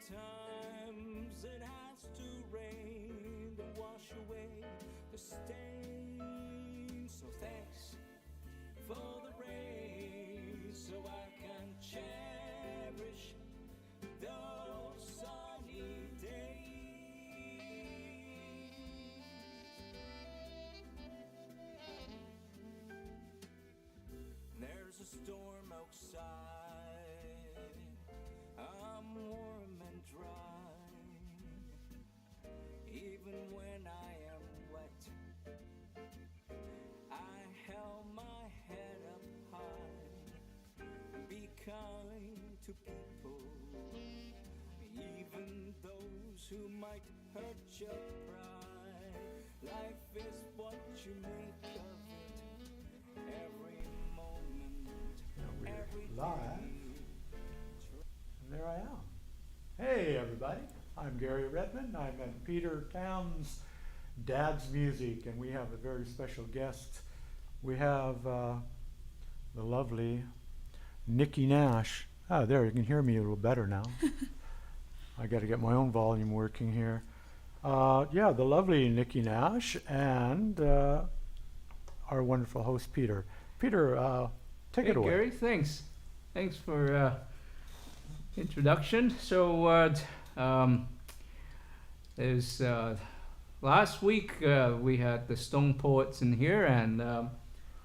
Sometimes it has to rain to wash away the stain. So thanks for the rain, so I can cherish those sunny days. There's a storm outside, I'm warm and dry. Even when I am wet, I held my head up high. Be kind to people, even those who might hurt your pride. Life is what you make of it, every moment, every Live. day. And there I am. Hey everybody, I'm Gary Redmond. I'm at Peter Town's Dad's Music, and we have a very special guest. We have the lovely Nikki Nash. Ah, there, you can hear me a little better now. I got to get my own volume working here. Yeah, the lovely Nikki Nash and our wonderful host Peter. Peter, take it away. Gary, thanks. Thanks for introduction. So there's last week we had the Stone Poets in here, and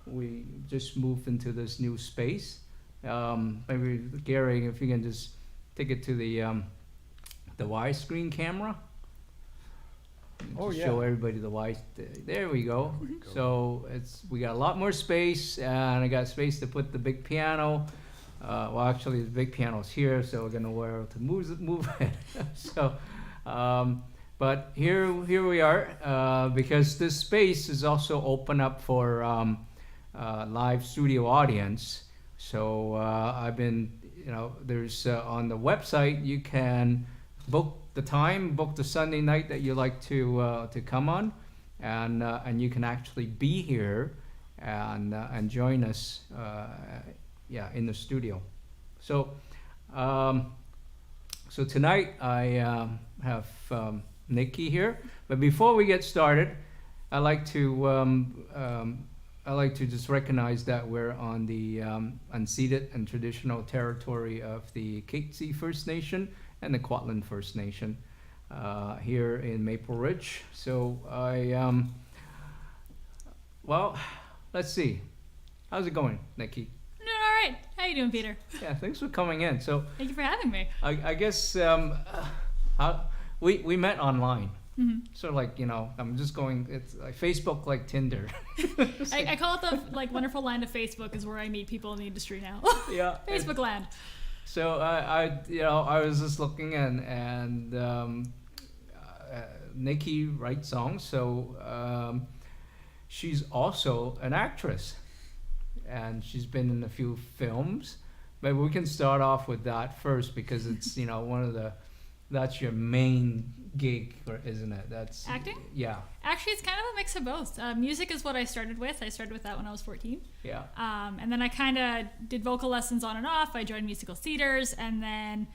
we just moved into this new space. Maybe Gary, if you can just take it to the widescreen camera. Oh, Just yeah. show everybody the wide. There we go. So we got a lot more space, and I got space to put the big piano. Well, actually, the big piano's here, so we're gonna wear to move it. So, but here we are, because this space is also open up for live studio audience. So I've been, there's on the website you can book the time, book the Sunday night that you like to come on, and you can actually be here and join us. In the studio. So tonight I have Nikki here. But before we get started, I like to just recognize that we're on the unceded and traditional territory of the Katzie First Nation and the Kwantlen First Nation here in Maple Ridge. So well, let's see. How's it going, Nikki? I'm doing all right. How you doing, Peter? Yeah, thanks for coming in. So Thank you for having me. I guess we met online. Mm-hmm. So I'm just going. It's like Facebook, like Tinder. I call it the wonderful land of Facebook is where I meet people in the industry now. Yeah. Facebook land. So I was just looking and Nikki writes songs. So she's also an actress, and she's been in a few films. Maybe we can start off with that first, because it's that's your main gig, isn't it? That's acting. Yeah. Actually, it's kind of a mix of both. Music is what I started with. I started with that when I was 14. Yeah. And then I kind of did vocal lessons on and off. I joined musical theaters, and then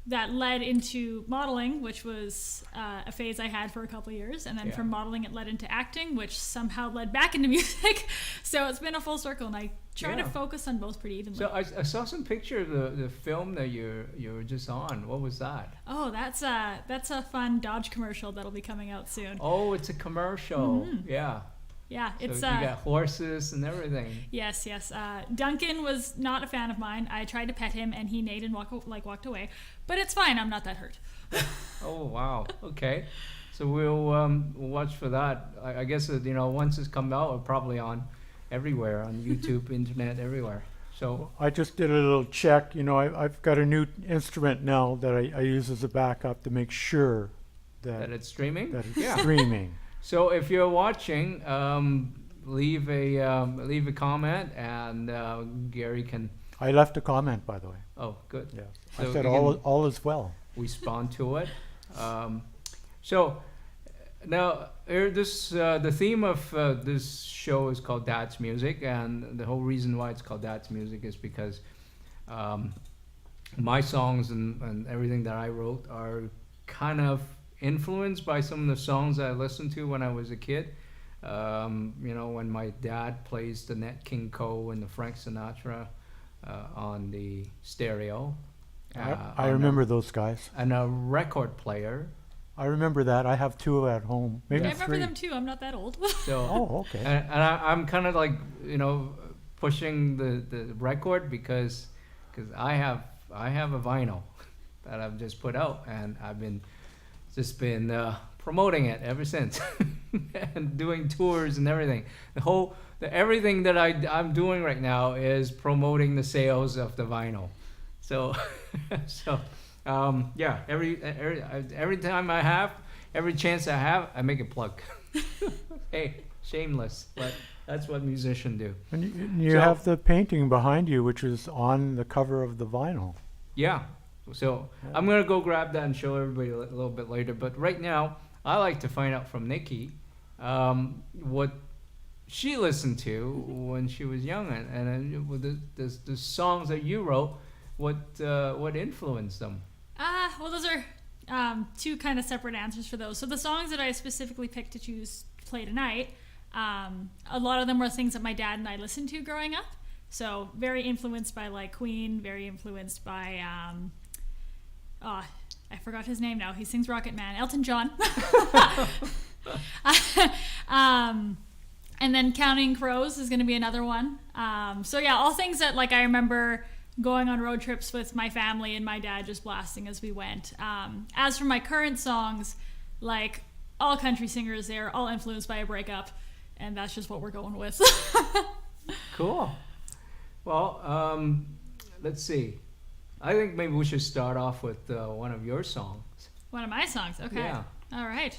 that led into modeling, which was a phase I had for a couple of years. And then from modeling, it led into acting, which somehow led back into music. So it's been a full circle, and I try to focus on both pretty evenly. So I saw some picture of the film that you were just on. What was that? Oh, that's a fun Dodge commercial that'll be coming out soon. Oh, it's a commercial. Mm-hmm. Yeah. Yeah, So it's you got horses and everything. Yes. Duncan was not a fan of mine. I tried to pet him, and he neighed and walked away. But it's fine. I'm not that hurt. Oh wow. Okay. So we'll watch for that. I guess once it's come out, it's probably on everywhere, on YouTube, internet, everywhere. So I just did a little check. I've got a new instrument now that I use as a backup to make sure that it's streaming. That it's streaming. So if you're watching, leave a comment, and Gary can. I left a comment, by the way. Oh, good. Yeah. So I said all is well. Respond to it. So now the theme of this show is called Dad's Music, and the whole reason why it's called Dad's Music is because my songs and everything that I wrote are kind of influenced by some of the songs that I listened to when I was a kid. When my dad plays the Nat King Cole and the Frank Sinatra on the stereo. I remember those guys. And a record player. I remember that. I have 2 at home. Maybe I remember 3. them too. I'm not that old. So, Oh, okay. And I'm kind of like, pushing the record because I have a vinyl that I've just put out, and I've been promoting it ever since and doing tours and everything. Everything that I'm doing right now is promoting the sales of the vinyl. So every time every chance I have, I make a plug. Hey, shameless, but that's what musicians do. And you have the painting behind you, which is on the cover of the vinyl. Yeah. So I'm going to go grab that and show everybody a little bit later. But right now, I like to find out from Nikki what she listened to when she was young, and with the songs that you wrote, what influenced them? Well, those are 2 kind of separate answers for those. So the songs that I specifically picked to choose to play tonight, a lot of them were things that my dad and I listened to growing up. So very influenced by like Queen, very influenced by I forgot his name now. He sings Rocket Man. Elton John. And then Counting Crows is going to be another one. So yeah, all things that like I remember going on road trips with my family and my dad just blasting as we went. As for my current songs, like all country singers, they're all influenced by a breakup, and that's just what we're going with. Cool. Well, let's see. I think maybe we should start off with one of your songs. One of my songs, okay. Yeah. All right.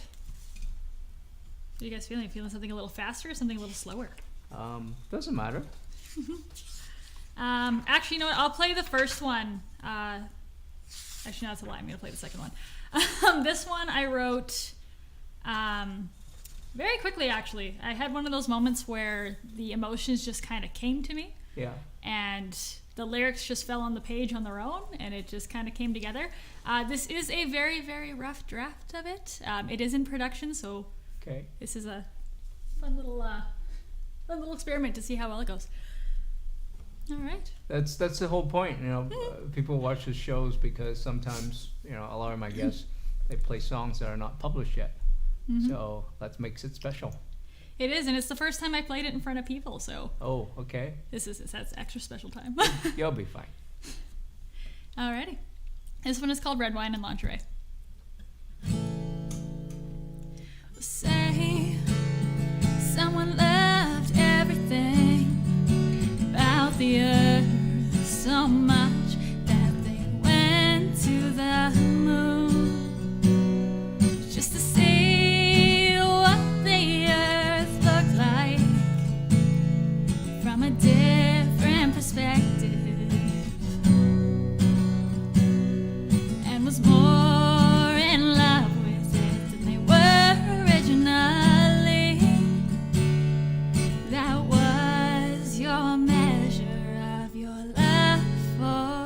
What are you guys feeling? Feeling something a little faster or something a little slower? Doesn't matter. Actually, you know what? I'll play the first one. Actually, no, that's a lie. I'm going to play the second one. This one I wrote very quickly, actually. I had one of those moments where the emotions just kind of came to me. Yeah. And the lyrics just fell on the page on their own, and it just kind of came together. This is a very, very rough draft of it. It is in production, so okay. This is a fun little experiment to see how well it goes. All right. That's the whole point, people watch the shows because sometimes, a lot of my guests, they play songs that are not published yet. Mm-hmm. So that makes it special. It is, and it's the first time I played it in front of people, so. Oh, okay. That's extra special time. You'll be fine. Alrighty. This one is called Red Wine and Lingerie. Say someone left everything about the earth so much that they went to the moon just to see what the earth looked like from a different perspective, and was more in love with it than they were originally. That was your measure of your love for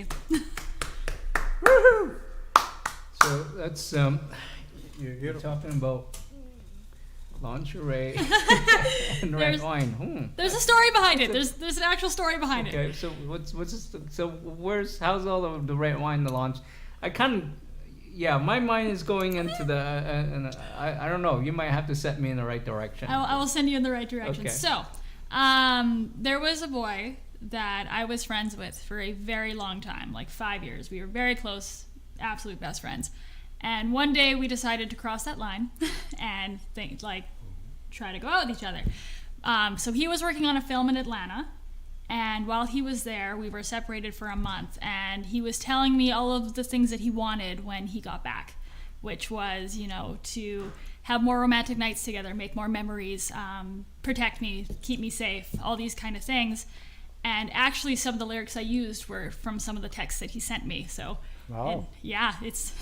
you. So that's you're talking about lingerie and red There's- wine. There's a story behind it. There's an actual story behind it. Okay, so what's this, so how's all of the red wine the launch? I kind of, yeah, my mind is going into the and I don't know. You might have to set me in the right direction. I will send you in the right direction. Okay. So, there was a boy that I was friends with for a very long time, like 5 years. We were very close, absolute best friends. And one day we decided to cross that line and try to go out with each other. So he was working on a film in Atlanta. And while he was there, we were separated for a month. And he was telling me all of the things that he wanted when he got back, which was, to have more romantic nights together, make more memories, protect me, keep me safe, all these kind of things. And actually, some of the lyrics I used were from some of the texts that he sent me. So, Wow. it's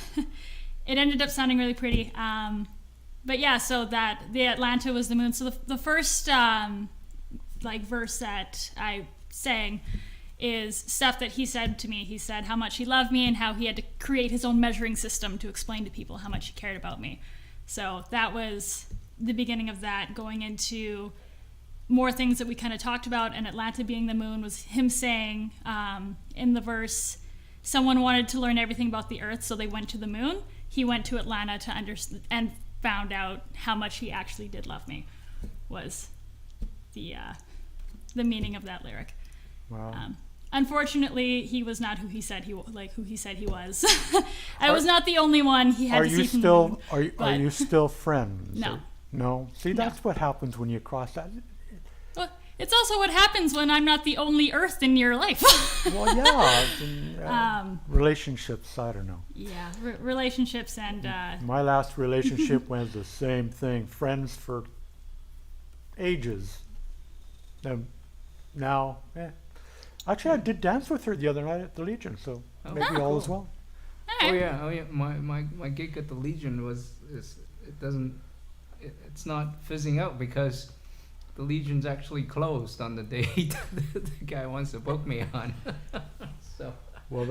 it ended up sounding really pretty. But yeah, so that the Atlanta was the moon. So the first verse that I sang is stuff that he said to me. He said how much he loved me and how he had to create his own measuring system to explain to people how much he cared about me. So that was the beginning of that, going into more things that we kind of talked about. And Atlanta being the moon was him saying in the verse, someone wanted to learn everything about the earth, so they went to the moon. He went to Atlanta to understand and found out how much he actually did love me, was the meaning of that lyric. Wow. Unfortunately, he was not who he said he was. I was not the only one. He had Are to you see from still the moon, are but- you still friends? No. No. See, that's what happens when you cross that. Well, it's also what happens when I'm not the only Earth in your life. Well, yeah. Relationships, I don't know. Yeah, relationships and My last relationship was the same thing. Friends for ages. Now, actually, I did dance with her the other night at the Legion, so maybe all is well. Oh yeah. My gig at the Legion it's not fizzing out because the Legion's actually closed on the date the guy wants to book me on. So Well,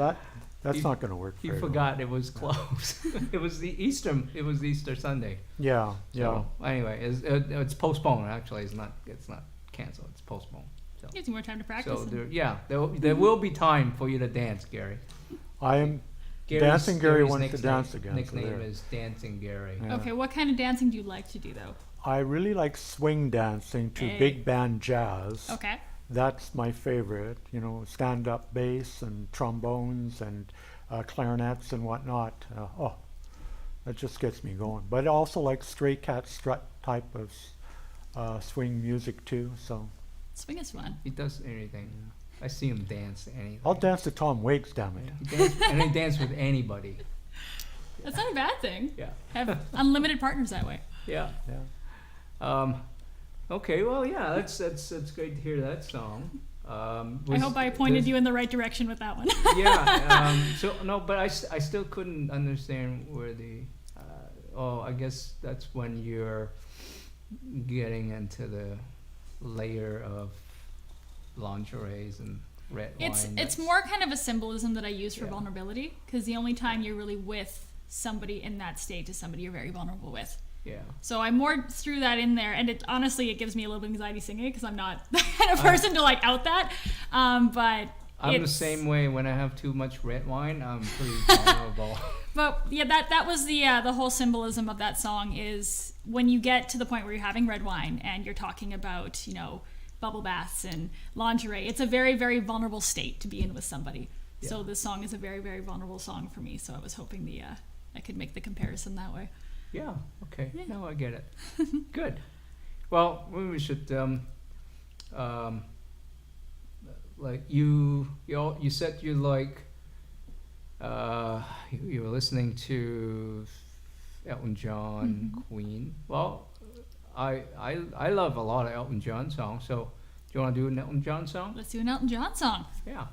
that's not going to work. he very well. forgot it was closed. It was Easter Sunday. Yeah, So anyway, it's postponed. Actually, it's not canceled. It's postponed. So, gives you more time to practice. so there will be time for you to dance, Gary. I am. Dancing Gary wants to dance again. so Nickname there. is Dancing Gary. Yeah. Okay, what kind of dancing do you like to do though? I really like swing dancing to Hey. big band jazz. Okay. That's my favorite. Stand-up bass and trombones and clarinets and whatnot. That just gets me going. But I also like stray cat strut type of swing music too. So Swing is fun. He does anything. I see him dance anything. I'll dance to Tom Waits, damn it. He dance with anybody. That's not a bad thing. Yeah. Have unlimited partners that way. Yeah. Yeah. Okay. Well, yeah. That's great to hear that song. I hope I pointed you in the right direction with that one. Yeah. But I still couldn't understand where the. I guess that's when you're getting into the layer of lingeries and red wine. It's more kind of a symbolism that I use for Yeah. vulnerability, because the only time you're really with somebody in that state is somebody you're very vulnerable with. Yeah. So I more threw that in there, and honestly it gives me a little bit of anxiety singing because I'm not the kind of person to out that. But I'm the same way. When I have too much red wine, I'm pretty vulnerable. But yeah, that was the whole symbolism of that song is when you get to the point where you're having red wine and you're talking about bubble baths and lingerie. It's a very, very vulnerable state to be in with somebody. Yeah. So this song is a very, very vulnerable song for me. So I was hoping I could make the comparison that way. Yeah. Okay. Yeah. Now I get it. Good. Well, maybe we should like you said you like you were listening to Elton John, Queen. Well, I love a lot of Elton John songs. So do you want to do an Elton John song? Let's do an Elton John song. Yeah.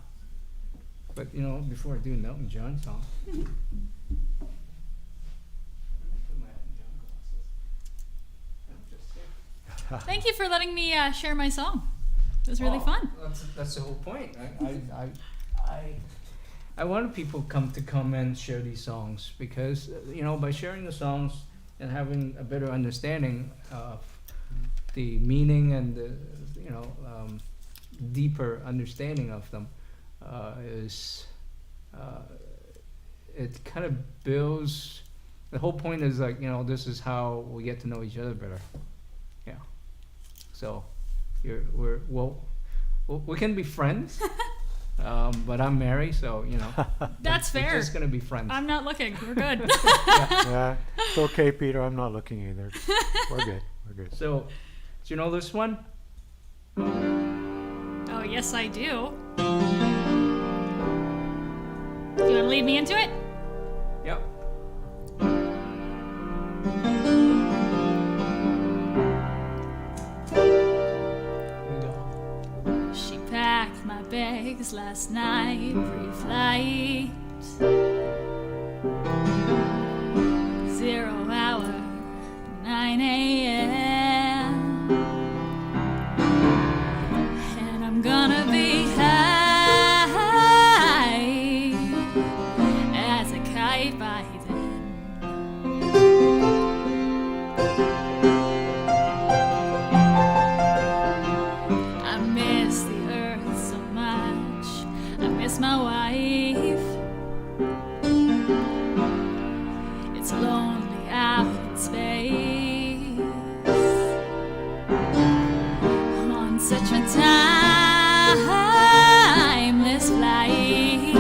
But before I do an Elton John song. Thank you for letting me share my song. It was really fun. That's the whole point. I wanted people to come and share these songs because by sharing the songs and having a better understanding of the meaning and the deeper understanding of them is it kind of builds. The whole point is this is how we get to know each other better. Yeah. So we can be friends. But I'm married, so That's fair. We're just gonna be friends. I'm not looking. We're good. Yeah, it's okay, Peter. I'm not looking either. We're good. We're good. So, do you know this one? Oh, yes, I do. Do you want to lead me into it? Yep. She packed my bags last night, pre-flight. 0 hour, 9 a.m. And I'm gonna be high as a kite by then. I miss the earth so much. I miss my wife. It's lonely out in space on such a timeless flight.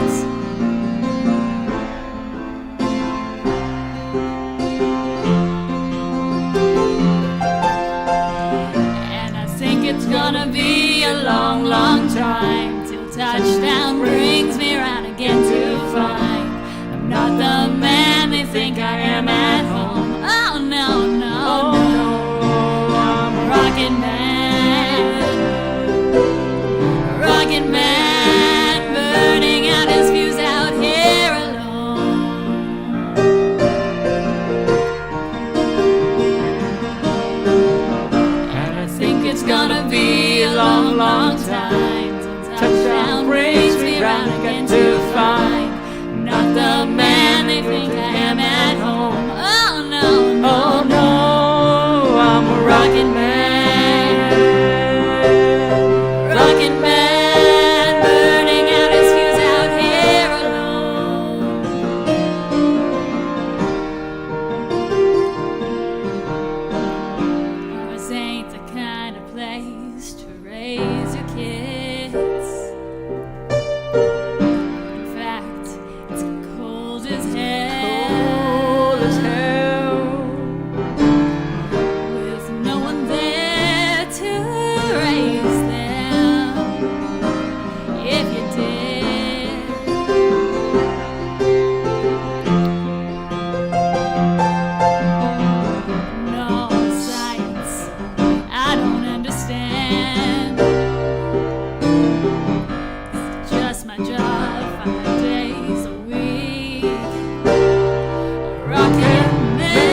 And I think it's gonna be a long, long time till touchdown brings me around again to find I'm not the man they think I am at home. Oh no, no, no, I'm a rockin' man, burning out his fuse out here alone. And I think it's gonna be a long, long time till touchdown brings me round again to find I'm not the man they think I am at home. Oh no, no, no, I'm a rockin' man, burning out his fuse out here alone. Ours ain't the kind of place to raise your kids. In fact, it's cold as hell. Cold as hell. With no one there to raise them. If you did, no sights I don't understand. It's just my job 5 days a week. Rockin' man,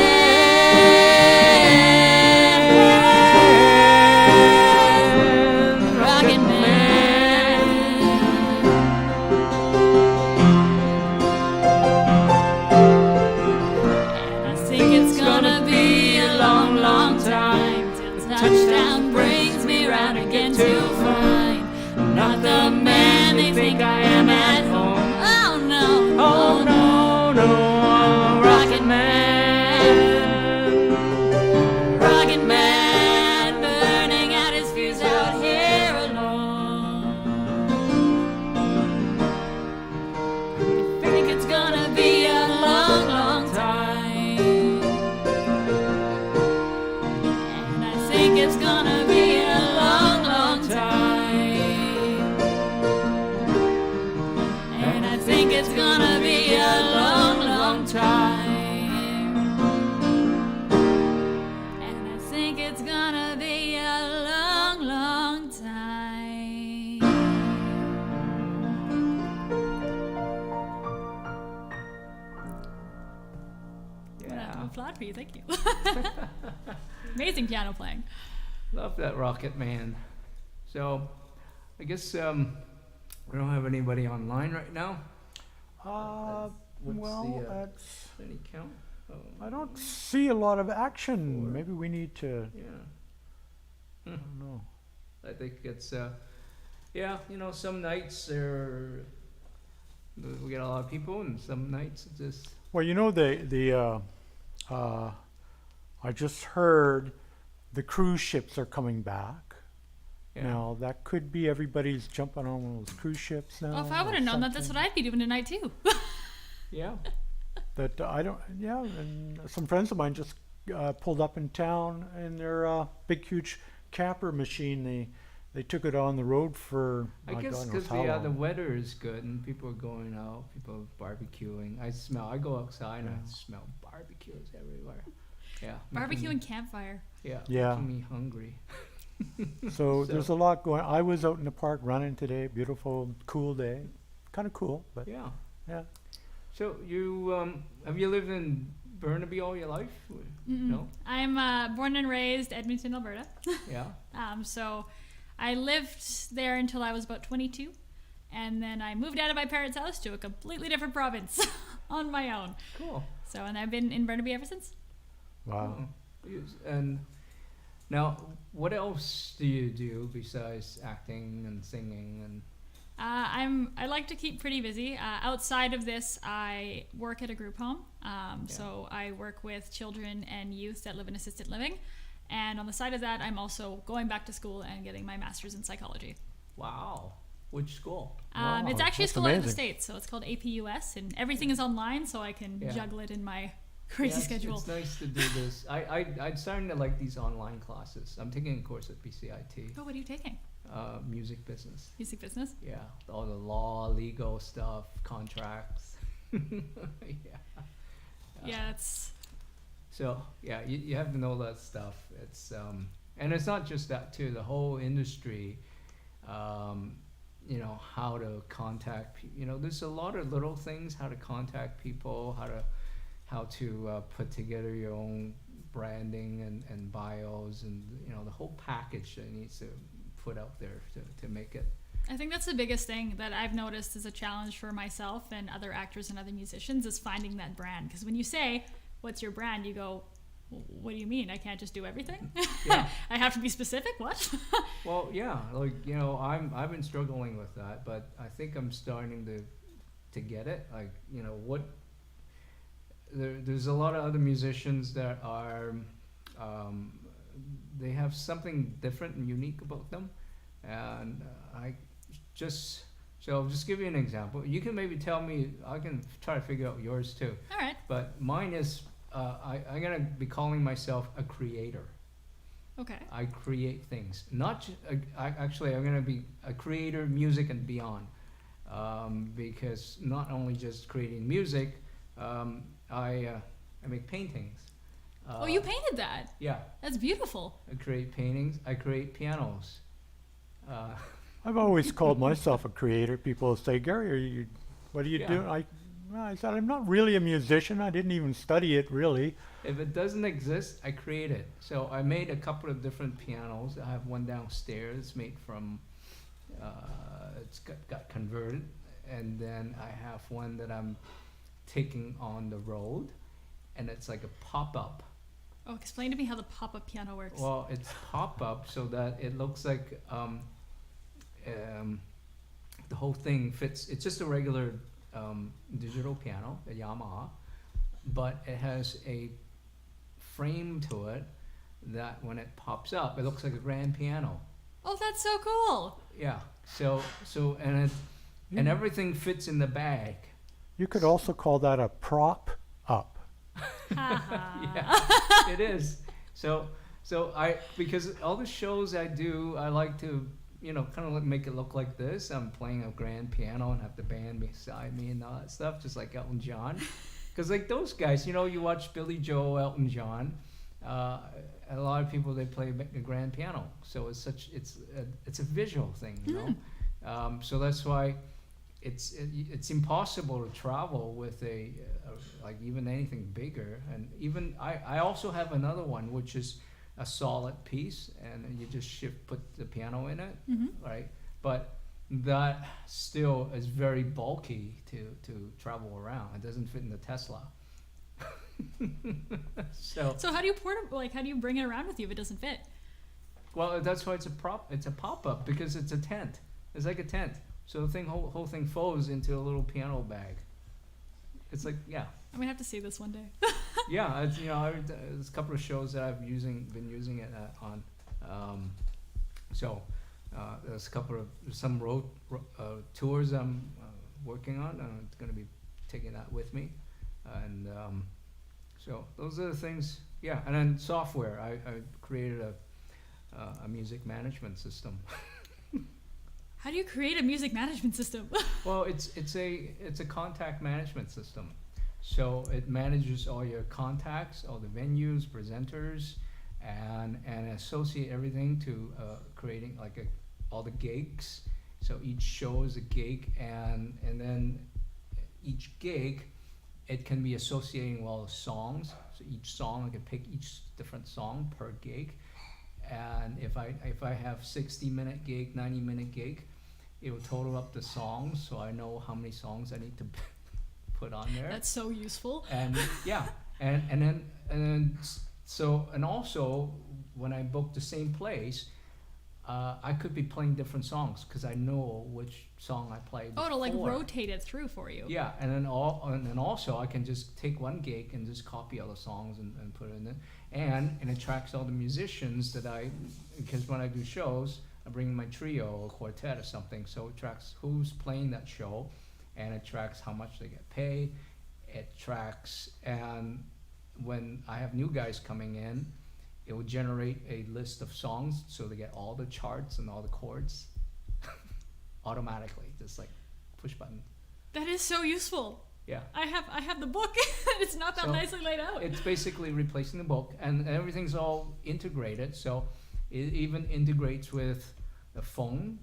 rockin' man. And I think it's gonna be a long, long time till touchdown brings me round again to find I'm not the man they think I am at home. Oh no, oh no, no, I'm a rockin' man, burning out his fuse out here alone. I think it's gonna be a long, long time. And I think it's gonna be a long, long time. And I think it's gonna be a long, long time. And I think it's gonna be a long, long time. I'm Yeah. applaud for you, thank you. Amazing piano playing. Love that Rocket Man. So, I guess we don't have anybody online right now. Well, see that's, any count. I don't see a lot of action. 4. Maybe we need to, Yeah. I don't know. I think it's yeah, you know, some nights we get a lot of people, and some nights it's just Well, you know, I just heard the cruise ships are coming back. yeah. Now, that could be everybody's jumping on one of those cruise ships now. Well, if I or would have known that, that's what something. I'd be doing tonight too. Yeah. That I don't, yeah, and some friends of mine just pulled up in town in their big, huge camper machine. They took it on the road for, I guess God knows because how the long. weather is good and people are going out, people are barbecuing. I go outside and I Yeah. smell barbecues everywhere. Yeah. Barbecue making and campfire. me, Yeah. making me hungry. So there's a lot going. I was out in the park running today. Beautiful, cool day. Kind of cool, but Yeah. yeah. So you have you lived in Burnaby all your life? No. I'm born and raised Edmonton, Alberta. Yeah. So I lived there until I was about 22, and then I moved out of my parents' house to a completely different province on my own. Cool. So, and I've been in Burnaby ever since. Wow. Yes. And now, what else do you do besides acting and singing and? I like to keep pretty busy. Outside of this, I work at a group home. So I work with children and youth that live in assisted living. And on the side of that, I'm also going back to school and getting my master's in psychology. Wow. Which school? Wow, It's actually a that's school out of the amazing. States, so it's called APUS, and everything is online, so I can Yeah. juggle it in my crazy Yeah, schedule. It's nice to do this. I'm starting to like these online classes. I'm taking a course at BCIT, Oh, what are you taking? music business. Music business? Yeah, all the law, legal stuff, contracts. Yeah. Yeah, it's... So yeah, you have to know that stuff. It's and it's not just that too. The whole industry, you know, how to contact. You know, there's a lot of little things. How to contact people. How to put together your own branding and bios, and you know, the whole package that needs to put out there to make it. I think that's the biggest thing that I've noticed is a challenge for myself and other actors and other musicians is finding that brand. Because when you say, what's your brand? You go, what do you mean? I can't just do everything? Yeah. I have to be specific? What? Well, yeah, like, you know, I've been struggling with that, but I think I'm starting to get it. Like, you know, there's a lot of other musicians that are, they have something different and unique about them, and so I'll just give you an example. You can maybe tell me, I can try to figure out yours too, All right. but mine is, I'm gonna be calling myself a creator. Okay. I create things. Actually, I'm gonna be a creator, music and beyond, because not only just creating music, I make paintings. Oh, you painted that. Yeah, That's beautiful. I create paintings. I create pianos. I've always called myself a creator. People say, Gary, what are you Yeah. doing? I said, I'm not really a musician. I didn't even study it, really. If it doesn't exist, I create it. So I made a couple of different pianos. I have one downstairs made from, it's got converted, and then I have one that I'm taking on the road, and it's like a pop-up. Oh, explain to me how the pop-up piano works. Well, it's pop-up so that it looks like the whole thing fits. It's just a regular digital piano, a Yamaha, but it has a frame to it that when it pops up, it looks like a grand piano. Oh, that's so cool. Yeah. So and everything fits in the bag. You could also call that a prop up. Yeah, it is. So because all the shows I do, I like to, you know, kind of make it look like this. I'm playing a grand piano and have the band beside me and all that stuff, just like Elton John. Because like those guys, you know, you watch Billy Joel, Elton John. A lot of people, they play the grand piano. So it's a visual thing, you know. So that's why it's impossible to travel with like even anything bigger. And even I also have another one which is a solid piece, and you just put the piano in it, right? But that still is very bulky to travel around. It doesn't fit in the Tesla. So how do you how do you bring it around with you if it doesn't fit? Well, that's why it's a pop-up, because it's a tent. It's like a tent. So the whole thing folds into a little piano bag. It's like, yeah. I'm gonna have to see this one day. Yeah, it's, there's a couple of shows that I've been using it on. There's some road tours I'm working on. I'm gonna be taking that with me, and so those are the things. Yeah, and then software. I created a music management system. How do you create a music management system? Well, it's a contact management system. So it manages all your contacts, all the venues, presenters, and associate everything to creating all the gigs. So each show is a gig, and then each gig, it can be associating all the songs. So each song, I can pick each different song per gig. And if I have 60-minute gig, 90-minute gig, it will total up the songs, so I know how many songs I need to put on there. That's so useful. And yeah, and also when I book the same place, I could be playing different songs because I know which song I played before. Oh, to like rotate it through for you. Yeah, and then also I can just take one gig and just copy all the songs and put it in it, and it tracks all the musicians because when I do shows, I bring my trio or quartet or something, so it tracks who's playing that show, and it tracks how much they get paid. It tracks, and when I have new guys coming in, it will generate a list of songs, so they get all the charts and all the chords automatically, just like push button. That is so useful. Yeah. I have the book. It's not that nicely laid out. It's basically replacing the book, and everything's all integrated. So it even integrates with the phone,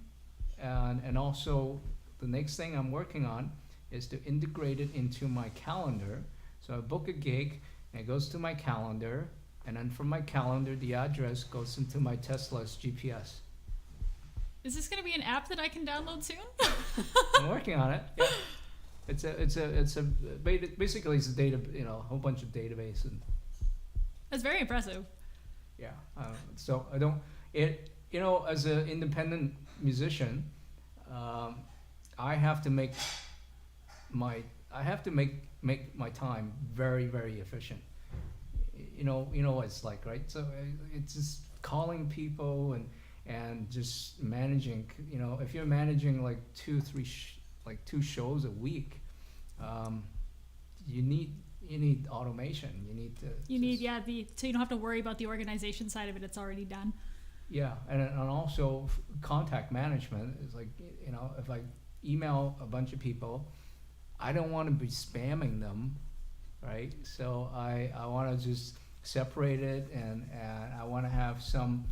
and also the next thing I'm working on is to integrate it into my calendar. So I book a gig, and it goes to my calendar, and then from my calendar, the address goes into my Tesla's GPS. Is this going to be an app that I can download soon? I'm working on it. Yeah. Basically it's a data, a whole bunch of database, and that's very impressive. Yeah. So I don't, as an independent musician, I have to make my time very, very efficient. You know what it's like, right? So it's just calling people and just managing. If you're managing like 2 shows a week, you need automation. So you don't have to worry about the organization side of it. It's already done. Yeah, and also contact management is like, if I email a bunch of people, I don't want to be spamming them, right? So I want to just separate it, and I want to have some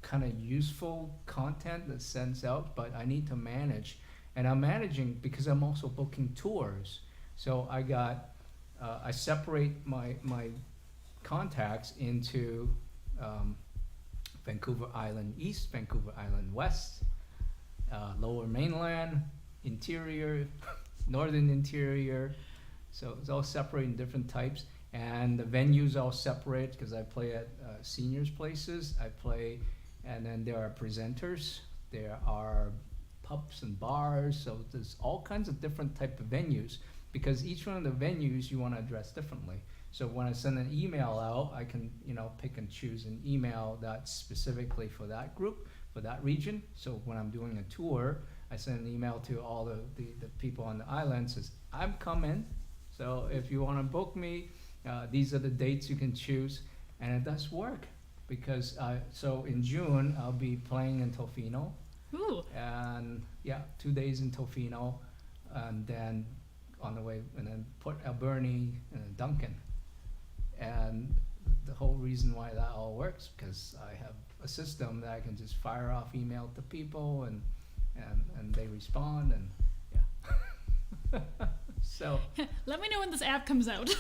kind of useful content that sends out, but I need to manage. And I'm managing because I'm also booking tours. So I separate my contacts into Vancouver Island East, Vancouver Island West, Lower Mainland, Interior, Northern Interior. So it's all separate in different types. And the venues all separate because I play at seniors' places. And then there are presenters. There are pubs and bars. So there's all kinds of different type of venues, because each one of the venues you want to address differently. So when I send an email out, I can pick and choose an email that's specifically for that group, for that region. So when I'm doing a tour, I send an email to all the people on the island, says, I'm coming. So if you want to book me, these are the dates you can choose. And it does work, because so in June, I'll be playing in Tofino. Ooh. And 2 days in Tofino, and then on the way, and then Port Alberni and then Duncan. And the whole reason why that all works, because I have a system that I can just fire off email to people, and they respond, and so let me know when this app comes out.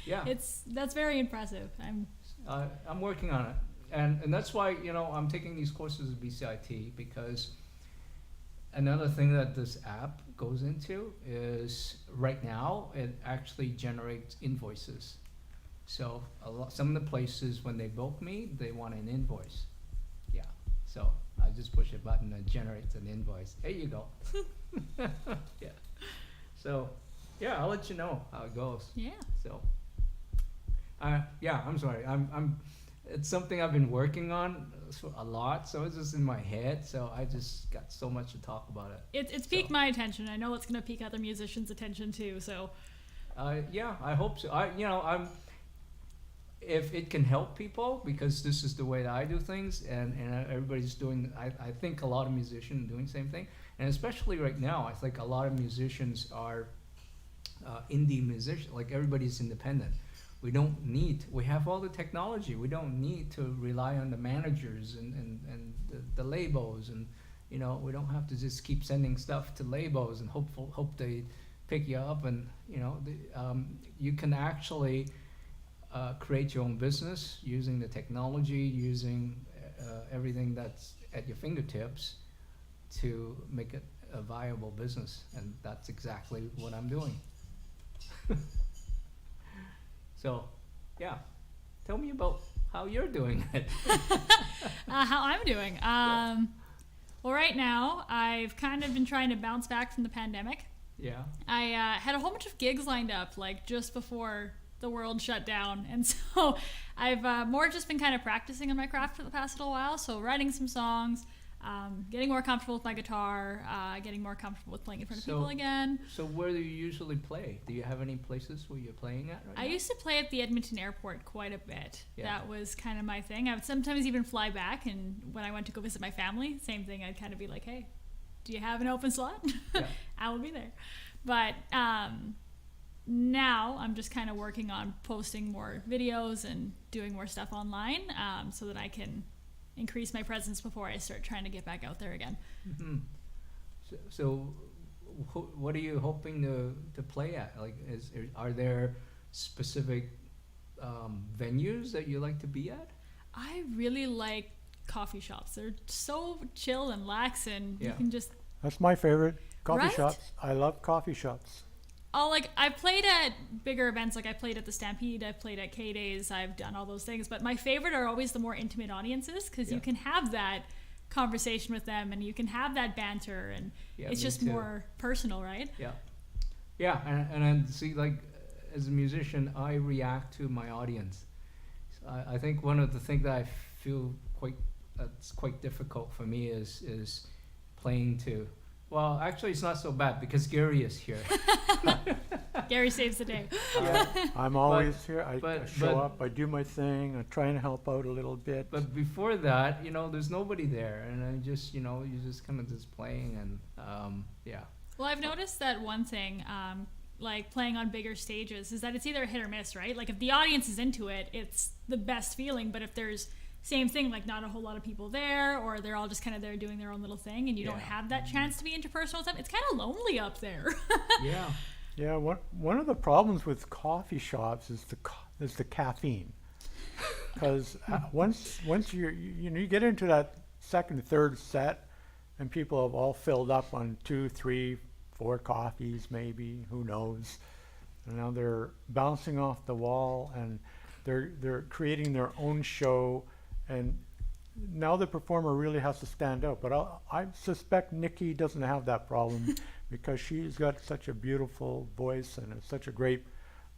Yeah, that's very impressive. I'm working on it, and that's why I'm taking these courses at BCIT, because another thing that this app goes into is right now it actually generates invoices. So some of the places when they book me, they want an invoice. Yeah. So I just push a button and it generates an invoice. There you go. Yeah. So yeah, I'll let you know how it goes. Yeah. So yeah, I'm sorry. It's something I've been working on a lot, so it's just in my head. So I just got so much to talk about it. It's piqued my attention. I know it's going to pique other musicians' attention too. So. Yeah, I hope so. If it can help people, because this is the way that I do things, and everybody's doing. I think a lot of musicians are doing the same thing, and especially right now, I think a lot of musicians are indie musicians. Like everybody's independent. We have all the technology. We don't need to rely on the managers and the labels, and we don't have to just keep sending stuff to labels and hope they pick you up, and you can actually create your own business using the technology, using everything that's at your fingertips to make it a viable business, and that's exactly what I'm doing. So, yeah, tell me about how you're doing it. How I'm doing. Well, right now, I've kind of been trying to bounce back from the pandemic. Yeah. I had a whole bunch of gigs lined up, like just before the world shut down. And so I've more just been kind of practicing on my craft for the past little while. So writing some songs, getting more comfortable with my guitar, getting more comfortable with playing in front of people again. So where do you usually play? Do you have any places where you're playing at right now? I used to play at the Edmonton airport quite a bit. Yeah. That was kind of my thing. I would sometimes even fly back, and when I went to go visit my family, same thing. I'd kind of be like, hey, do you have an open slot? Yeah. I will be there. But now I'm just kind of working on posting more videos and doing more stuff online so that I can increase my presence before I start trying to get back out there again. Mm-hmm. So what are you hoping to play at? Like, are there specific venues that you like to be at? I really like coffee shops. They're so chill and lax, and you can just... That's my favorite. Coffee Right? shops. I love coffee shops. I've played at bigger events, like I played at the Stampede, I've played at K-Days, I've done all those things, but my favorite are always the more intimate audiences, because you can have that conversation with them, and you can have that banter, and it's just more personal, right? Yeah, and I see, like, as a musician, I react to my audience. So I think one of the things that I feel that's quite difficult for me is playing to... Well, actually, it's not so bad because Gary is here. Gary saves the day. I'm always here. I show up. I do my thing. I try and help out a little bit. But before that, there's nobody there, and I just, you're just kind of just playing, and yeah. Well, I've noticed that one thing, like playing on bigger stages, is that it's either a hit or miss, right? Like if the audience is into it, it's the best feeling. But if there's same thing, like not a whole lot of people there, or they're all just kind of there doing their own little thing, and you don't have that chance to be interpersonal with them, it's kind of lonely up there. Yeah, one of the problems with coffee shops is the caffeine, because once you get into that second, third set, and people have all filled up on 2, 3, 4 coffees, maybe, who knows, and now they're bouncing off the wall, and they're creating their own show. And now the performer really has to stand out. But I suspect Nikki doesn't have that problem because she's got such a beautiful voice and such a great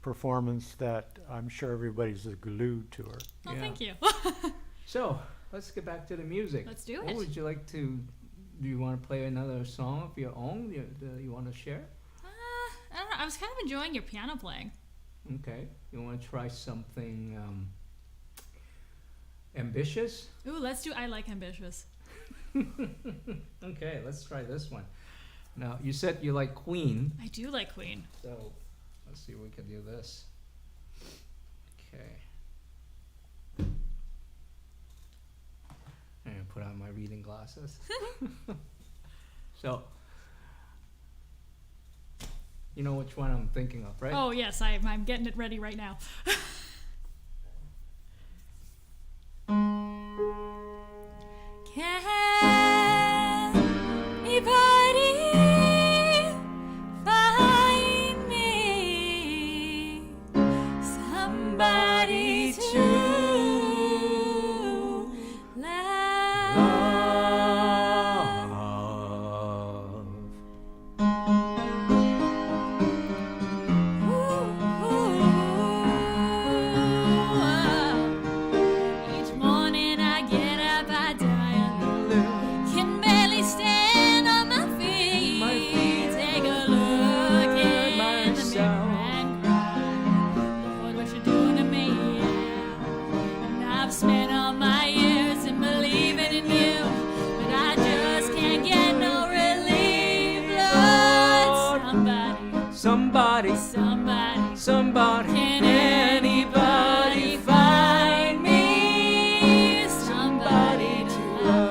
performance that I'm sure everybody's glued to her. Oh, thank you. So let's get back to the music. Let's do it. What would you like to... Do you want to play another song of your own you want to share? I don't know. I was kind of enjoying your piano playing. Okay. You want to try something... ambitious? Ooh, I like ambitious. Okay, let's try this one. Now, you said you like Queen. I do like Queen. So, let's see if we can do this. Okay. I'm going to put on my reading glasses. So, you know which one I'm thinking of, right? Oh, yes, I'm getting it ready right now. Can if I somebody to love. Each morning I get up, I die, can barely stand on my feet. Take a look in the mirror and cry, Lord, what you doing to me? And I've spent all my years in believing in you, but I just can't get no relief. Lord, Somebody, somebody, somebody, can anybody find me somebody to love?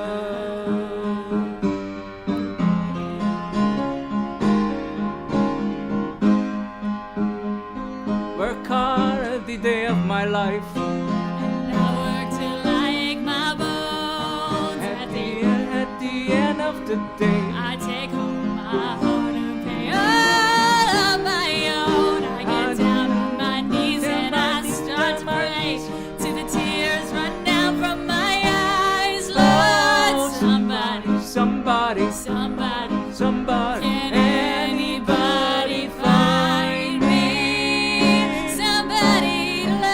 work hard every day of my life. And I work till I ache my bones. At the end of the day, I take home my hard-earned pay all on my own. I get down on my knees and I start to pray till the tears run down from my eyes. Lord, somebody, somebody, somebody, somebody, can anybody find me somebody to love?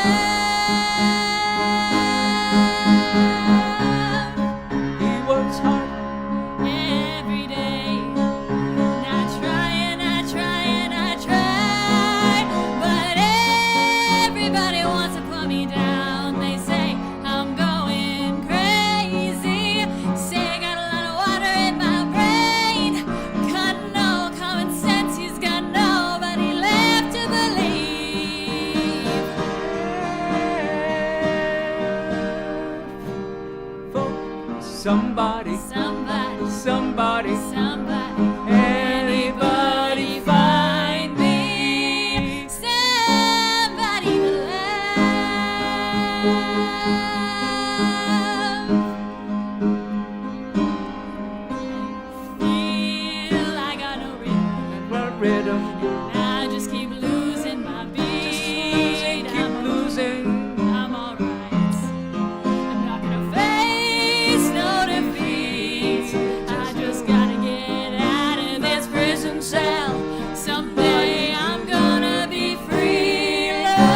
he works hard. Every day, and I try and I try and I try, but everybody wants to put me down. They say I'm going crazy, say I got a lot of water in my brain, got no common sense, he's got nobody left to believe. Somebody, Somebody, somebody, somebody, anybody find me somebody to love. Feel I got no rhythm, rhythm. I just keep losing my beat. Keep losing. I'm alright. I'm not gonna face no defeat. I just gotta get out of this prison cell. Someday I'm gonna be free, Lord.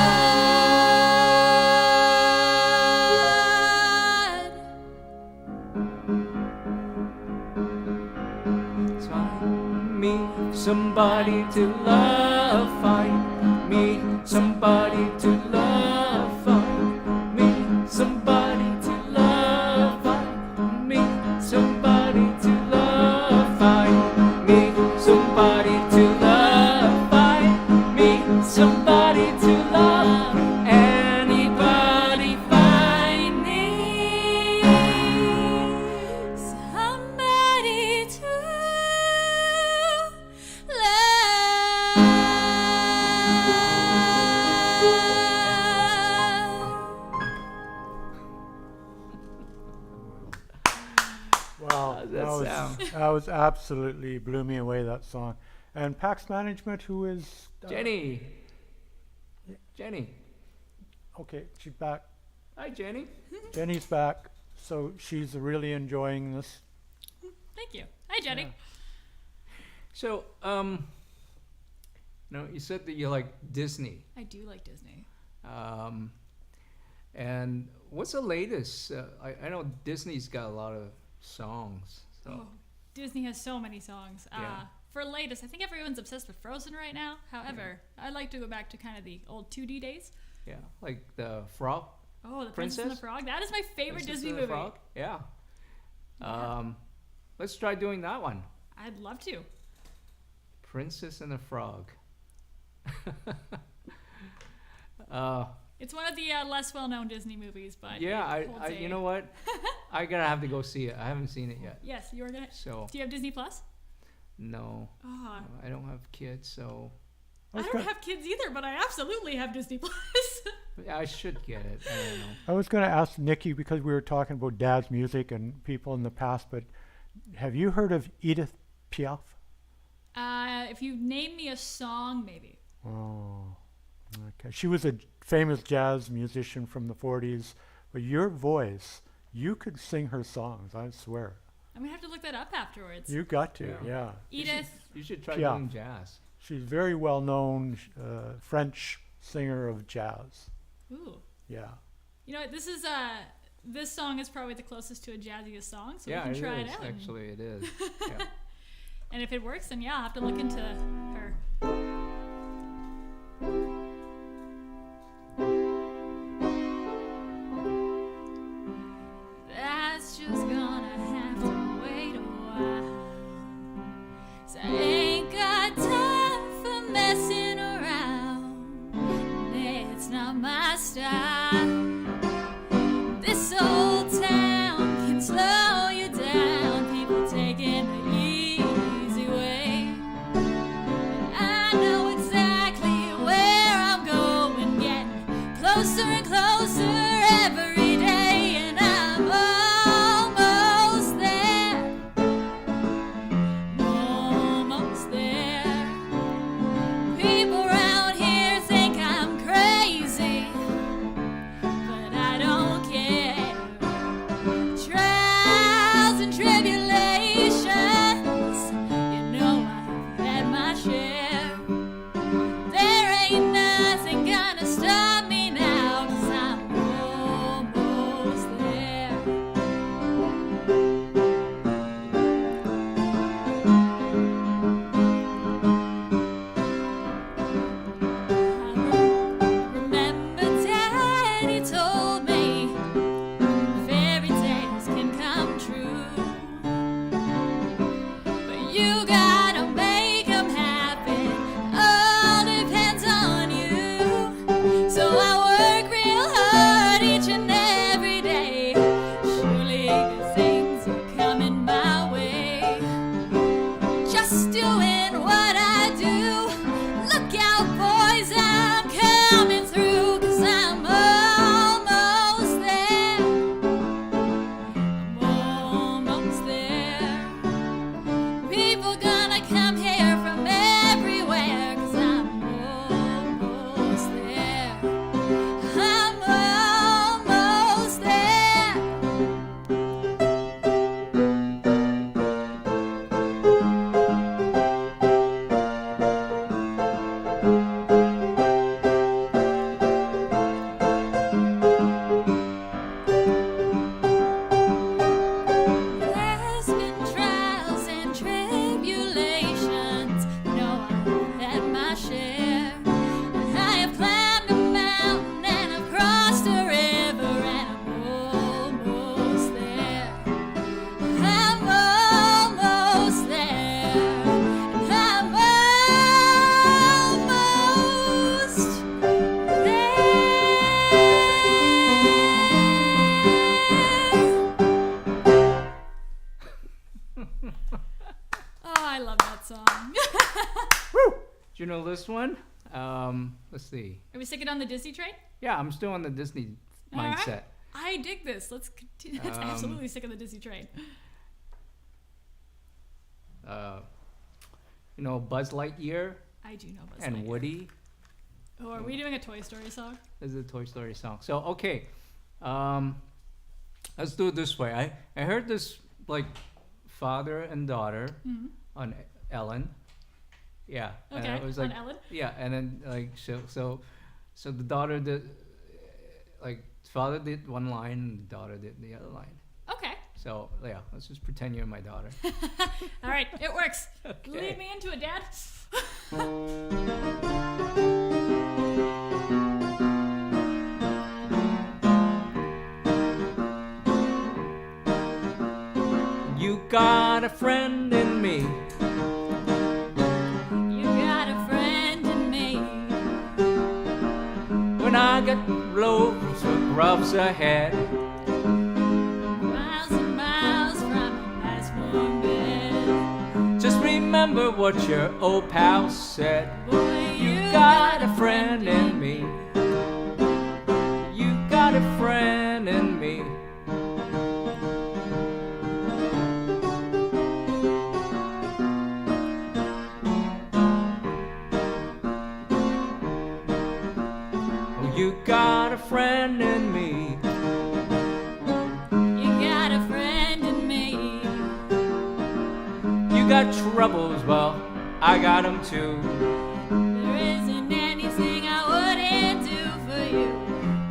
Find me somebody to love. Find me somebody to love. Find me somebody to love. Find me somebody to love. Find me somebody to love. Find me somebody to love. Anybody find me Somebody to Wow, How's that sound? that was absolutely blew me away, that song. And Pax Management, who is Jenny. Jenny. Okay, she's back. Hi, Jenny. Jenny's back, so she's really enjoying this. Thank you. Hi, Jenny. Yeah. So, no, you said that you like Disney. I do like Disney. And what's the latest? I know Disney's got a lot of songs. So, Oh, Disney has so many songs. Yeah. For latest, I think everyone's obsessed with Frozen right now. However, I like to go back to kind of the old 2D days. yeah, like the Frog. Oh, The Princess and the Princess? Frog. That is my favorite Princess Disney and the movie. Frog? Yeah. Yeah. Let's try doing that one. I'd love to. Princess and the Frog. It's one of the less well-known Disney movies, but Yeah, it holds you know what? I gotta have to go see it. I haven't seen it yet. Yes, you are gonna. So Do you have Disney Plus? no, Oh, I don't have kids, so I don't have kids either, but I absolutely have Disney Plus. I should get it. I don't know. I was going to ask Nikki, because we were talking about dad's music and people in the past, but have you heard of Edith Piaf? If you name me a song, maybe. Oh, Okay. She was a famous jazz musician from the 40s, but your voice, you could sing her songs, I swear. I'm gonna have to look that up afterwards. You got to, yeah. Edith. You should try Yeah. doing jazz. She's very well known French singer of jazz. Ooh. Yeah. You know what? This song is probably the closest to a jazziest song, so Yeah, we can try it it is. out. Actually, it is. Yeah. And if it works, then yeah, I'll have to look into her. That's just gonna have to wait a while. 'Cause I ain't got time for messing around. And it's not my style. This old town can slow you down. People taking the easy way. I know exactly where I'm going, getting closer and closer every day, and I'm almost there. Almost there. People around here think I'm crazy, but I don't care. Trials and tribulations, you know I've had my share. There ain't nothing gonna stop me now, 'cause I'm almost there. Remember Daddy told me fairy tales can come true, but you gotta make 'em happen. All depends on you. So I work real hard each and every day. Surely good things are coming my way. Just doing what I do. Look out, boys, I'm coming through, 'cause I'm almost there. I'm almost there. People gonna come here from everywhere, 'cause I'm almost there. I'm almost there. There's been trials and tribulations, know I've had my share. I have climbed a mountain and I've crossed a river, and I'm almost there. I'm almost there. I'm almost there. Oh, I love that song. Do you know this one? Let's see. Are we sticking on the Disney train? Yeah, I'm still on the Disney All right. mindset. I dig this. Let's continue. Let's absolutely stick on the Disney train. You know, Buzz Lightyear I do know Buzz and Lightyear. Woody. Oh, are we doing a Toy Story song? This is a Toy Story song. So okay, let's do it this way. I heard this like father and daughter on Ellen. Yeah. And Okay, it was on like Ellen. yeah, and then like so the daughter did like father did one line and the daughter did the other line. Okay. So yeah, let's just pretend you're my daughter. All right, it works. Okay. Lead me into it, Dad. You got a friend in me. You got a friend in me. When I get low, some grubs ahead. Miles and miles from a nice warm bed. Just remember what your old pal said. Boy, You got a friend in me. You got a friend in me. you got a friend in me. You got a friend in me. You got troubles, well, I got them too. There isn't anything I wouldn't do for you.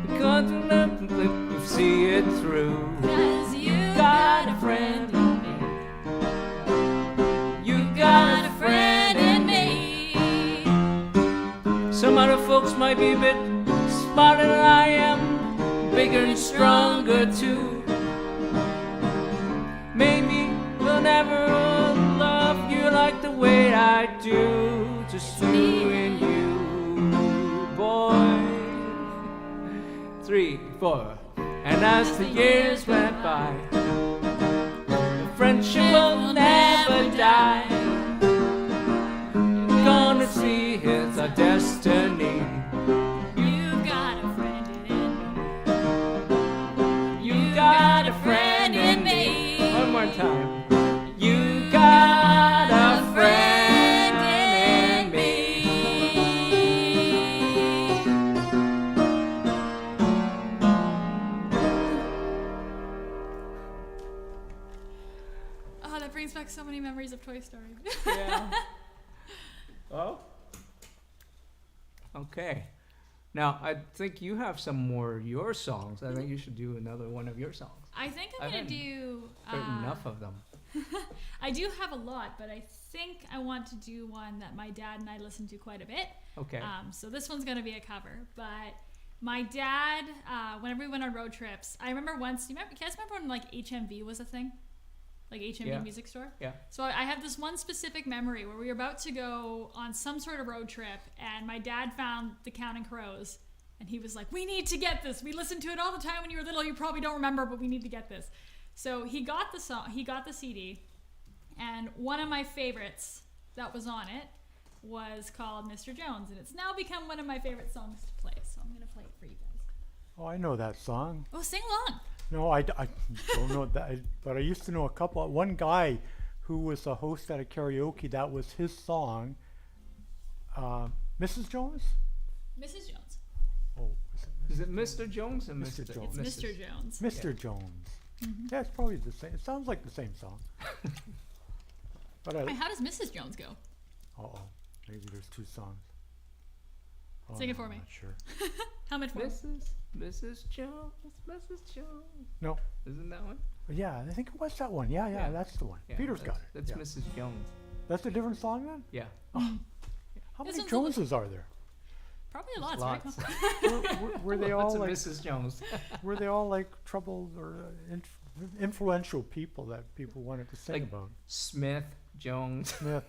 Because you see it through. 'Cause you got a friend in me. You Got a friend in me. Some other folks might be a bit smarter than I am, bigger and stronger too. Maybe they'll never love you like the way I do. Just you and you, boy. 3, 4. And as the years went by, the friendship will never die. You're gonna see it's our destiny. You got a friend in me. You got a friend in me. One more time. You got a friend in me. Oh, that brings back so many memories of Toy Story. Yeah. Oh. Okay. Now, I think you have some more of your songs. I think you should do another one of your songs. I think I I'm gonna haven't do. Heard enough of them. I do have a lot, but I think I want to do one that my dad and I listen to quite a bit. Okay. So this one's gonna be a cover, but my dad, whenever we went on road trips, I remember once. You guys remember when like HMV was a thing, like HMV Yeah. Music Store? Yeah. So I have this one specific memory where we were about to go on some sort of road trip, and my dad found The Counting Crows, and he was like, "We need to get this. We listened to it all the time when you were little. You probably don't remember, but we need to get this." So he got the song, he got the CD, and one of my favorites that was on it was called Mr. Jones, and it's now become one of my favorite songs to play. So I'm gonna play it for you guys. Oh, I know that song. Oh, sing along. No, I don't know that, but I used to know a couple. One guy who was a host at a karaoke, that was his song. Mrs. Jones? Mrs. Jones. Oh, Is it Mr. Jones or Mr. Mr. Jones. It's Mr. Jones. Mr. Jones. Yeah, it's probably the same. It sounds like the same song. But Wait, how does Mrs. Jones go? maybe there's two songs. Oh, Sing it no, for me. I'm not sure. Hum it for me. Mrs. Jones, Mrs. Jones. No. Isn't that one? Yeah, I think it was that one. Yeah, Yeah. that's the one. Yeah, Peter's got it. That's yeah. Mrs. Jones. That's a different song then? Yeah. How This many one's a little- Joneses are there? Probably a lot. Lots. It's very Were they all What's a like Mrs. Jones? were they all like troubled or influential people that people wanted to sing Like- about? Smith, Jones. Smith.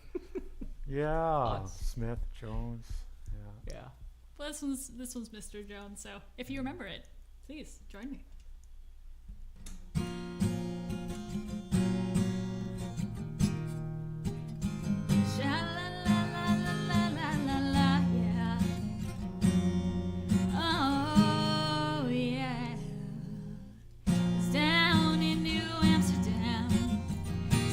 Yeah, Lots. Smith, Jones. Yeah. Yeah. Well, this one's Mr. Jones. So if you remember it, please join me. Sha-la-la-la-la-la-la-la, yeah. Oh, yeah. It's down in New Amsterdam,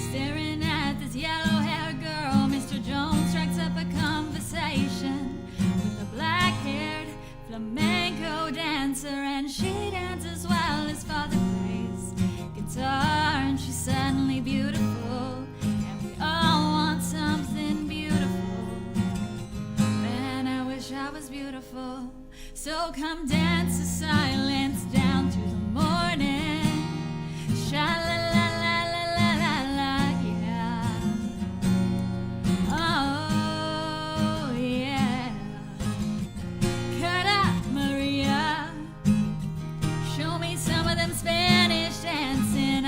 staring at this yellow-haired girl. Mr. Jones strikes up a conversation with a black-haired flamenco dancer, and she dances while his father plays guitar, and she's suddenly beautiful, and we all want something beautiful. Man, I wish I was beautiful. So come dance the silence down to the morning. Sha-la-la-la-la-la-la, yeah. Oh, yeah. Cut up, Maria. Show me some of them Spanish dancing.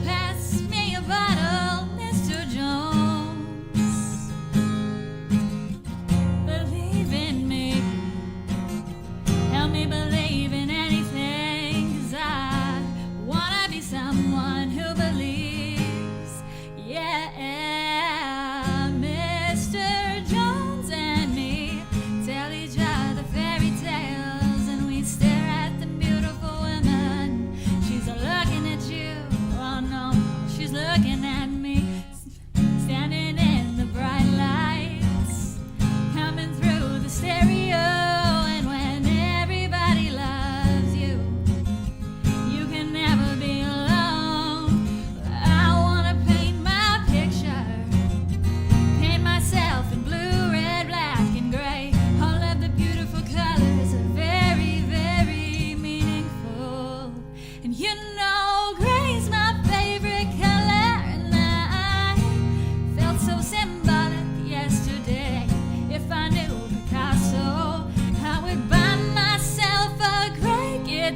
Pass me a bottle, Mr. Jones. Believe in me. Help me believe in anything, 'cause I wanna be someone who believes. Yeah, Mr. Jones and me tell each other fairy tales, and we stare at the beautiful woman. She's looking at you, oh no, she's looking at me, standing in the bright lights, coming through the stereo. And when everybody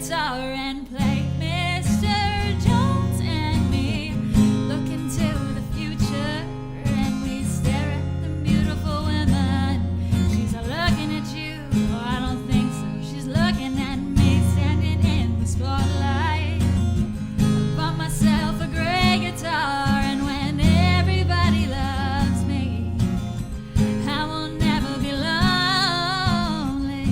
guitar and play Mr. Jones and me. Look into the future and we stare at the beautiful women. She's looking at you, oh, I don't think so. She's looking at me standing in the spotlight. I bought myself a gray guitar, and when everybody loves me, I will never be lonely.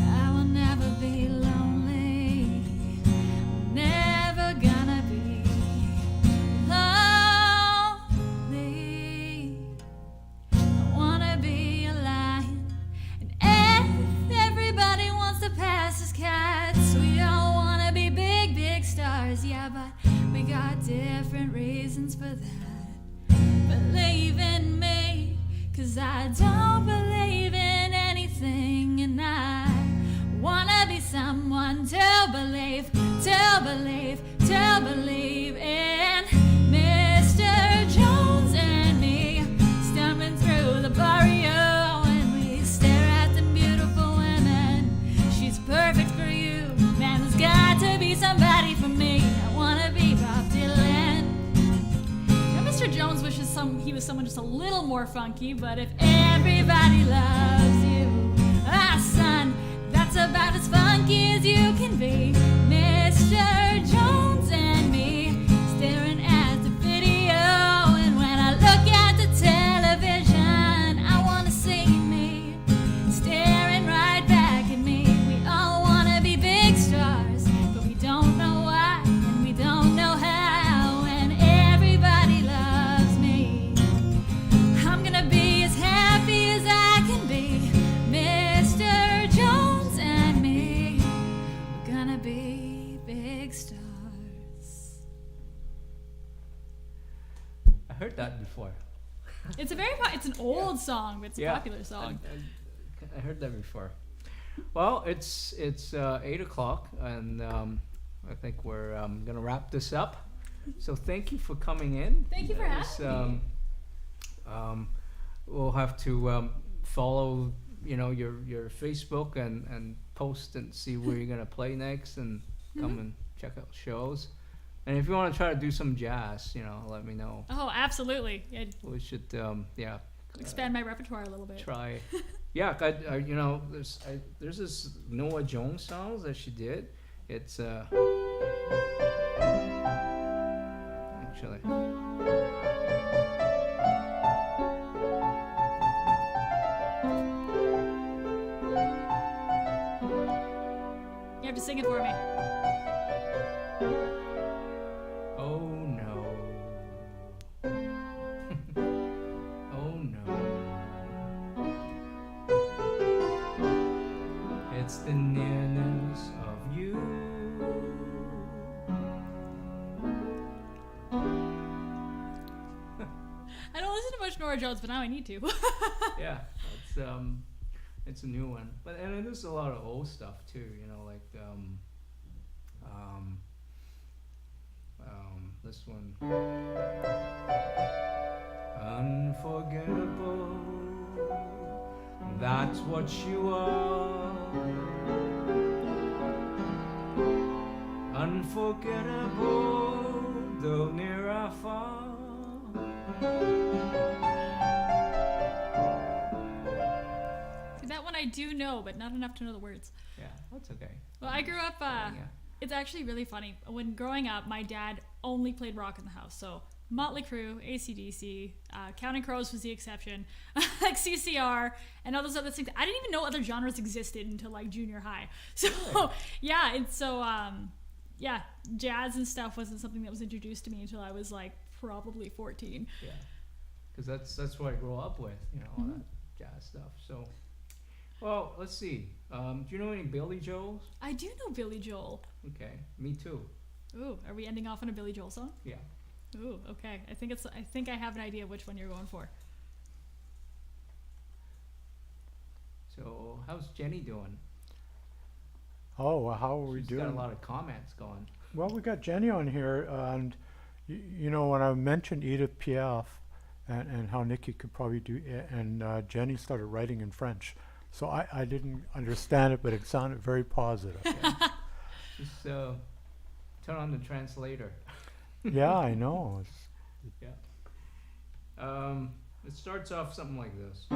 I will never be lonely. Never gonna be lonely. I wanna be a lion, and everybody wants to pass as cats. We all wanna be big, big stars, yeah, but we got different reasons for that. Believe in me, 'cause I don't believe in anything, and I wanna be someone to believe, to believe, to believe in. Mr. Jones and me, stumbling through the barrio, and we stare at the beautiful women. She's perfect for you, man, there's got to be somebody for me. I wanna be Bob Dylan. Now, Mr. Jones wishes he was someone just a little more funky, but if everybody loves you, ah, son, that's about as funky as you can be. Mr. Jones and me, staring at the video, and when I look at the television, I wanna see me staring right back at me. We all wanna be big stars, but we don't know why, and we don't know how, and everybody loves me. I'm gonna be as happy as I can be. Mr. Jones and me, we're gonna be big stars. I heard that before. It's it's an old song, but it's a popular song. I heard that before. Well, it's 8 o'clock, and I think we're gonna wrap this up. So thank you for coming in. Thank you for having me. We'll have to follow, your Facebook and post and see where you're gonna play next, and come and check out shows. And if you want to try to do some jazz, let me know. Oh, absolutely. We should, Expand my repertoire a little bit. try. Yeah, there's this Noah Jones song that she did. It's actually. You have to sing it for me. Oh no. Oh no. It's the nearness of you. I don't listen to much Nora Jones, but now I need to. Yeah, it's a new one. But and there's a lot of old stuff too, like this one. Unforgettable, that's what you are. Unforgettable, though near or far. See, that one I do know, but not enough to know the words. Yeah, that's okay. Well, I grew up, it's actually really funny. When growing up, my dad only played rock in the house. So Motley Crue, AC/DC, Counting Crows was the exception, like CCR, and all those other things. I didn't even know other genres existed until like junior high. So Really? yeah, and so jazz and stuff wasn't something that was introduced to me until I was like probably 14. Yeah, because that's what I grew up with, all that jazz stuff. So, well, let's see. Do you know any Billy Joels? I do know Billy Joel. Okay, me too. Ooh, are we ending off on a Billy Joel song? Yeah. Ooh, okay. I think I have an idea of which one you're going for. So, how's Jenny doing? Oh, well, how are we She's doing? got a lot of comments going. Well, we got Jenny on here, and when I mentioned Edith Piaf and how Nikki could probably do, and Jenny started writing in French, So I didn't understand it, but it sounded very positive. Just turn on the translator. Yeah, I know. Yeah. It starts off something like this.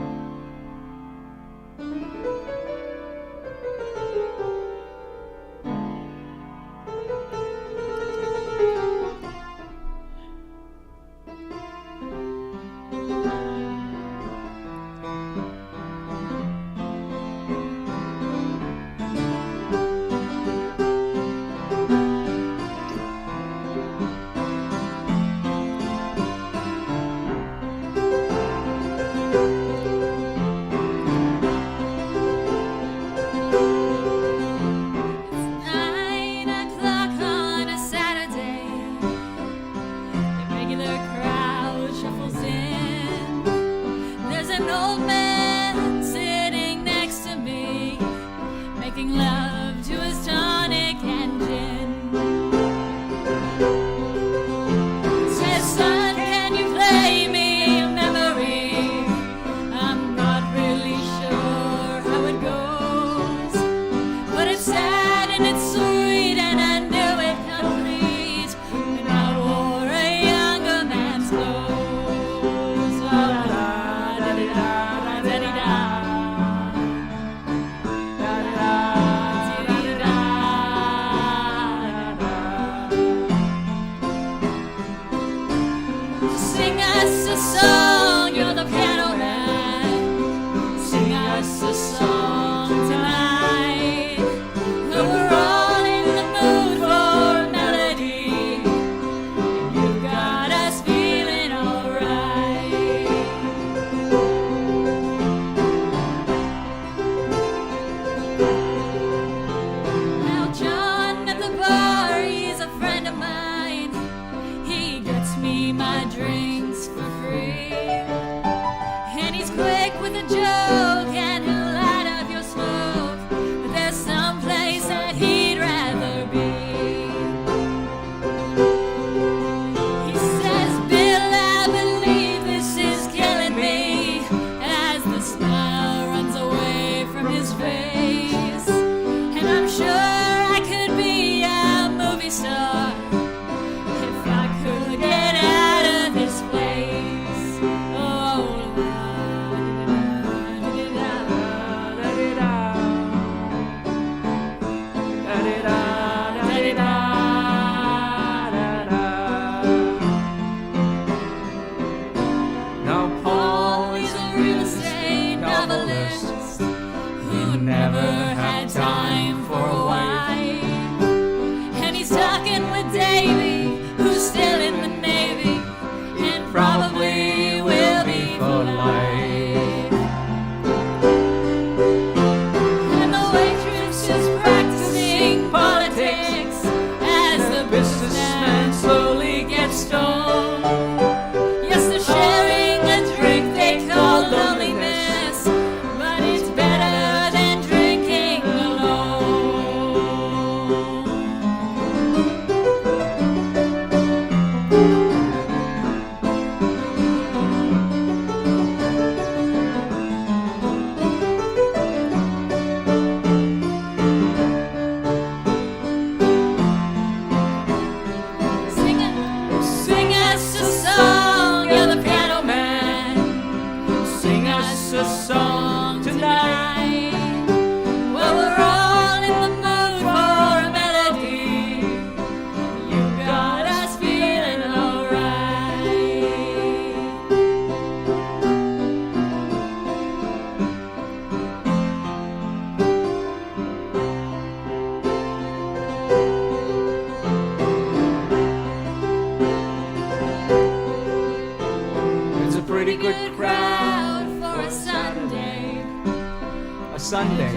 Sunday.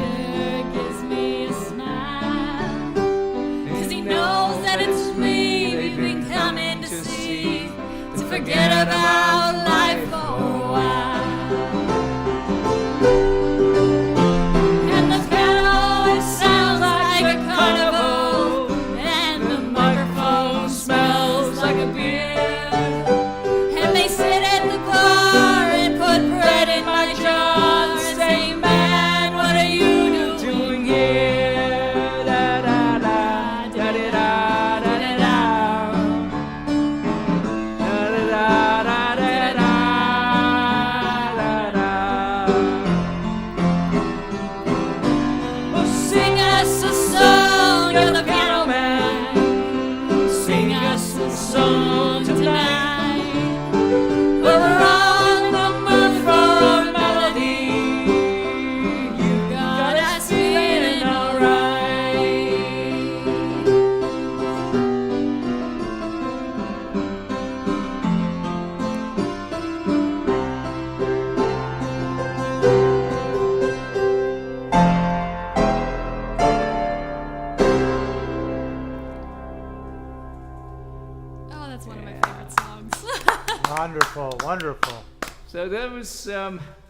Gives me a smile, 'cause he knows that it's me we've been coming to see, to forget about life for a while. And the piano, it sounds like a carnival, and the microphone smells like a beer, and they sit at the bar and put bread in my jar and say, man, us a song. You're the piano man. Sing us a song tonight. We're on the move for melody. You got us feeling alright. Oh, that's one of my favorite songs. Wonderful, wonderful. So that was,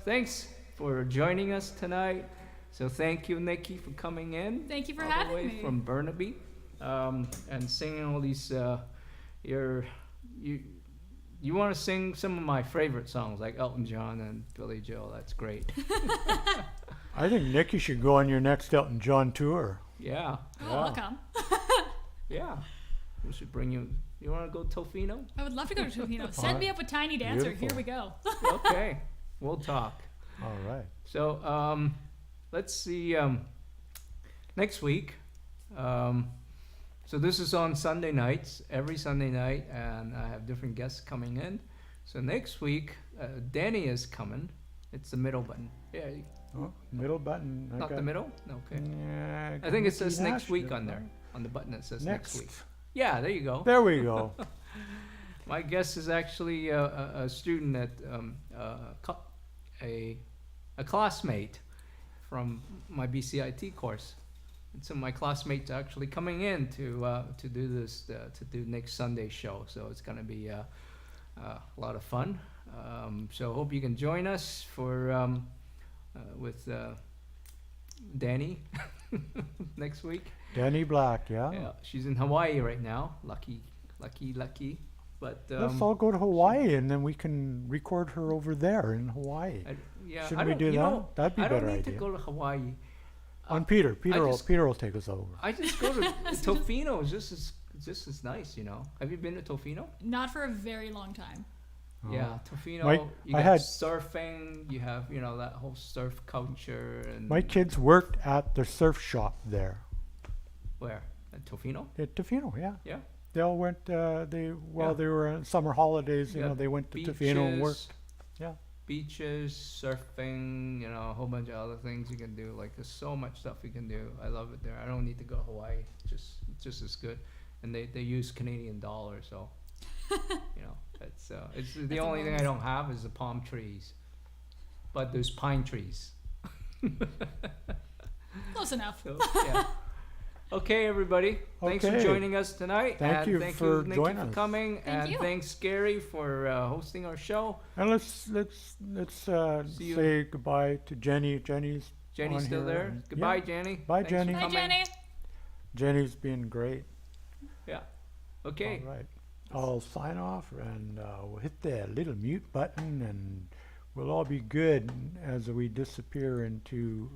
thanks for joining us tonight. So thank you, Nikki, for coming in. Thank you for all the having way me. from Burnaby, and singing all these, you want to sing some of my favorite songs, like Elton John and Billy Joel. That's great. I think Nikki should go on your next Elton John tour. Yeah, Oh, I'll come. yeah. We should bring you. You want to go Tofino? I would love to go to Tofino. Send me up a tiny dancer. Beautiful. Here we go. Okay, we'll talk. All right. So let's see. Next week. So this is on Sunday nights, every Sunday night, and I have different guests coming in. So next week, Danny is coming. It's the middle button. Yeah, Oh, middle button. not the middle. Okay. Yeah, I think it Nikki says next Nash week did on there. that. On the button it says Next. next week. Yeah, there you go. There we go. My guest is actually a student at a classmate from my BCIT course. And so my classmates are actually coming in to do this to do next Sunday's show. So it's going to be a lot of fun. So hope you can join us for with Danny next week. Danny Black, yeah. Yeah, she's in Hawaii right now. Lucky. But Let's all go to Hawaii and then we can record her over there in Hawaii. yeah, Shouldn't I we don't- do you that? know, That'd be a I don't better need idea. to go to Hawaii. On Peter. Peter just- will take us over. I just go to Tofino. Is just as nice, you know. Have you been to Tofino? Not for a very long time. Yeah, Tofino. My- you I got had- surfing. You have that whole surf culture and My kids worked at the surf shop there. where at Tofino. At Tofino, yeah. Yeah. They all went, Yeah. they were on summer holidays, You got they went to Tofino and worked. Yeah. Beaches, surfing, a whole bunch of other things you can do. Like there's so much stuff you can do. I love it there. I don't need to go to Hawaii. It's just as good. And they use Canadian dollars, so it's the That's only thing I amazing. don't have is the palm trees. But there's pine trees. Close enough. So, yeah. Okay, everybody. Thanks for Okay. joining us tonight. Thank and you thank for you, Nikki, joining for us. coming. Thank and you. thanks, Gary, for hosting our show. And let's See you. say goodbye to Jenny. Jenny's Jenny's on still here, there. and- Goodbye, yeah. Jenny. Bye, Thanks for Jenny. Hi, coming. Jenny. Jenny's been great. Yeah. Okay. All right. I'll sign off and we'll hit the little mute button and we'll all be good as we disappear into